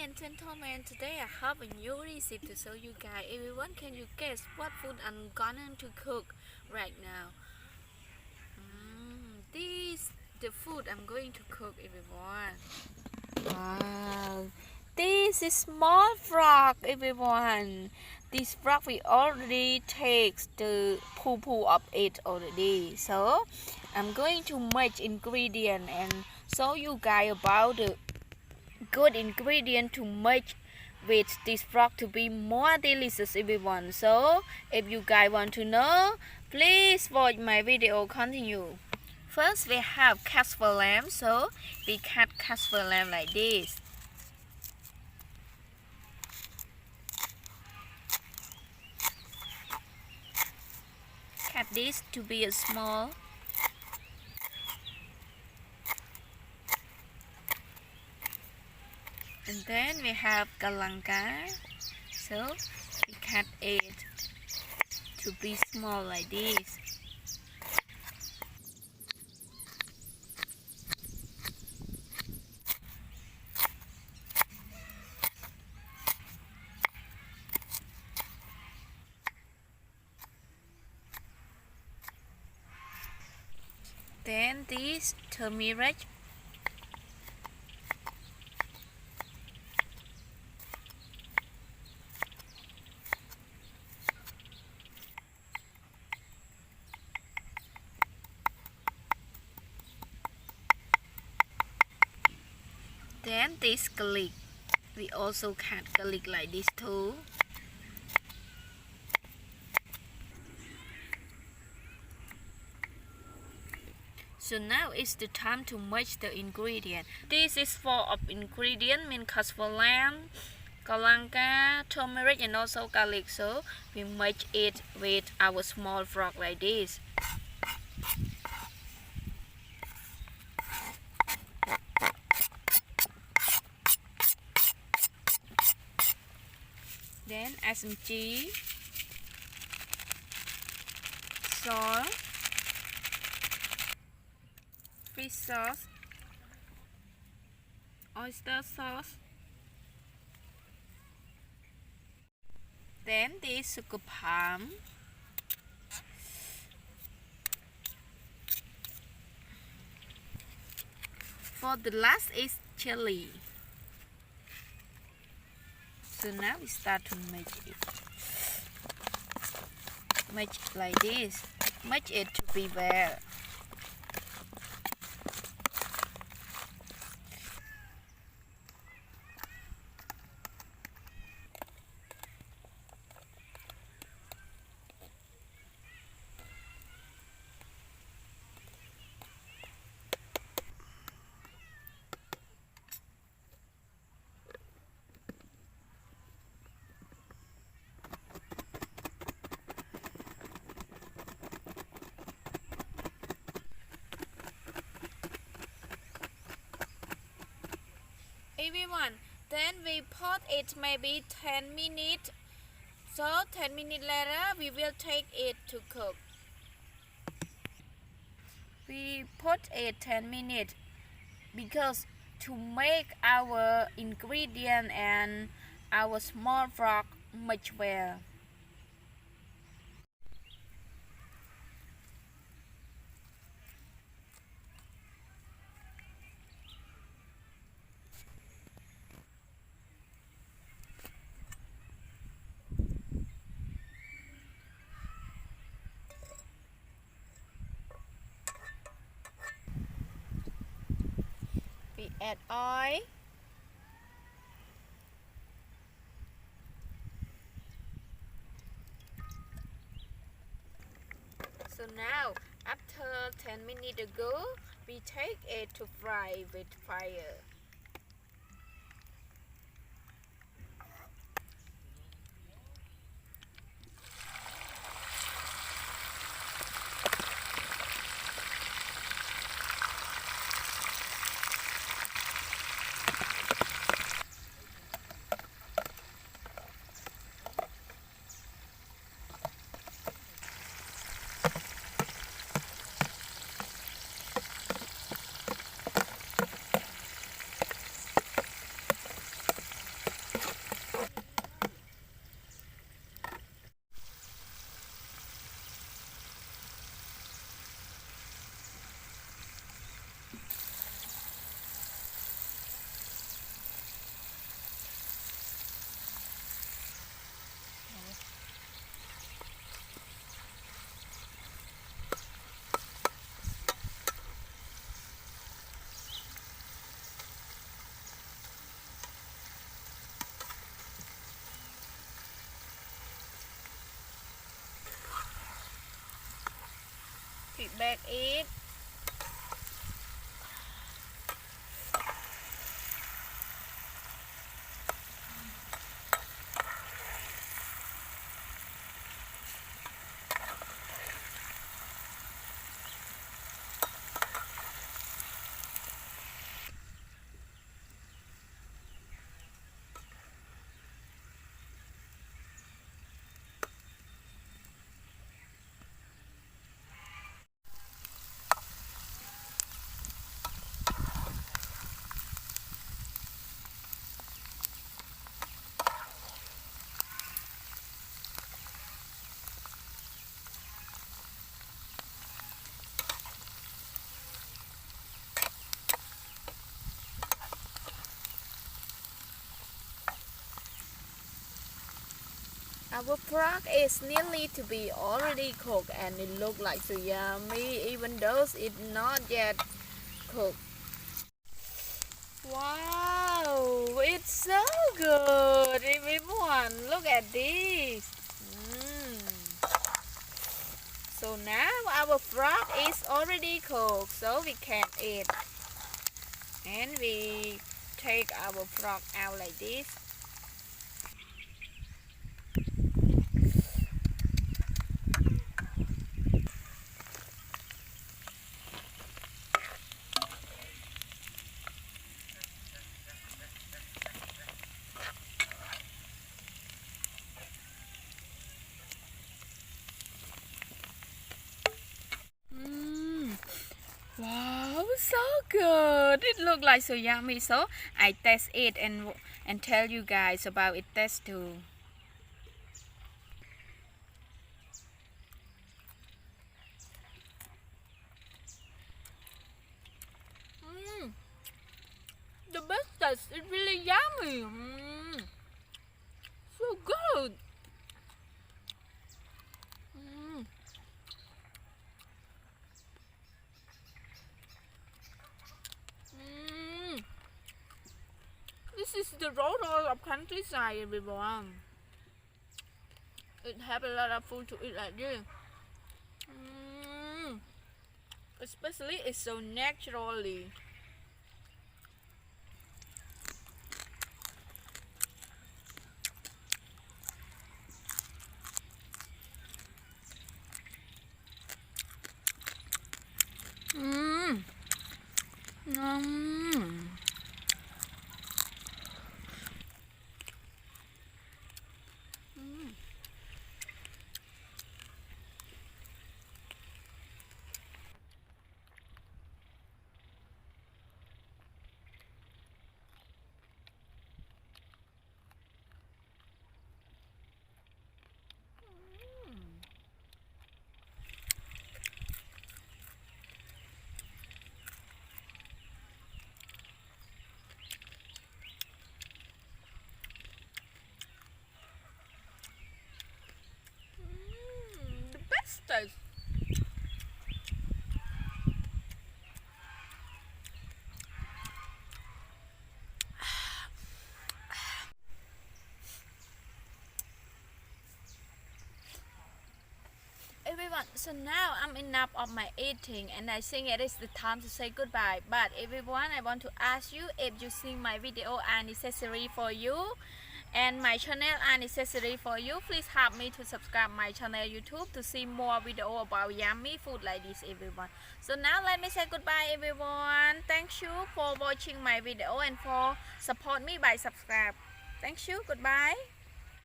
and gentlemen, today I have a new recipe to show you guys. Everyone, can you guess what food I'm going to cook right now? This the food I'm going to cook, everyone. Wow, this is small frog, everyone. This frog we already take the poo of it already. So I'm going to make ingredient and show you guys about the good ingredient to make with this frog to be more delicious, everyone. So if you guys want to know, please watch my video continue. First we have castor lamb, so we cut castor lamb like this. Cut this to be a small. And then we have kalanga, so we cut it to be small like this. Then this turmeric. Then this garlic. We also cut garlic like this too. So now it's the time to mix the ingredient. This is full of ingredient, mean castor lamb, kalanga, turmeric and also garlic. So we mix it with our small frog like this. Then add some cheese, salt, fish sauce, oyster sauce. Then this sugar palm. For the last is chili. So now we start to make it. Make it like this. Make it to be well. Everyone, then we put it maybe 10 minutes. So 10 minutes later we will take it to cook. We put it 10 minutes because to make our ingredient and our small frog much well. We add oil. So now, after 10 minutes ago, we take it to fry with fire. bake it. Our frog is nearly to be already cooked and it looks like so yummy even though it's not yet cooked. Wow, it's so good everyone, look at this. So now our frog is already cooked so we can eat. And we take our frog out like this. Wow, so good. It looks like so yummy. So I test it and tell you guys about it taste too. The best taste. It's really yummy. So good. This is the road of countryside, everyone. It have a lot of food to eat like this. Especially it's so naturally. The best taste. Everyone, so now I'm enough of my eating and I think it is the time to say goodbye. But everyone, I want to ask you if you think my video are necessary for you and my channel are necessary for you, please help me to subscribe my channel YouTube to see more video about yummy food like this, everyone. So now let me say goodbye, everyone. Thank you for watching my video and for support me by subscribe. Thank you. Goodbye.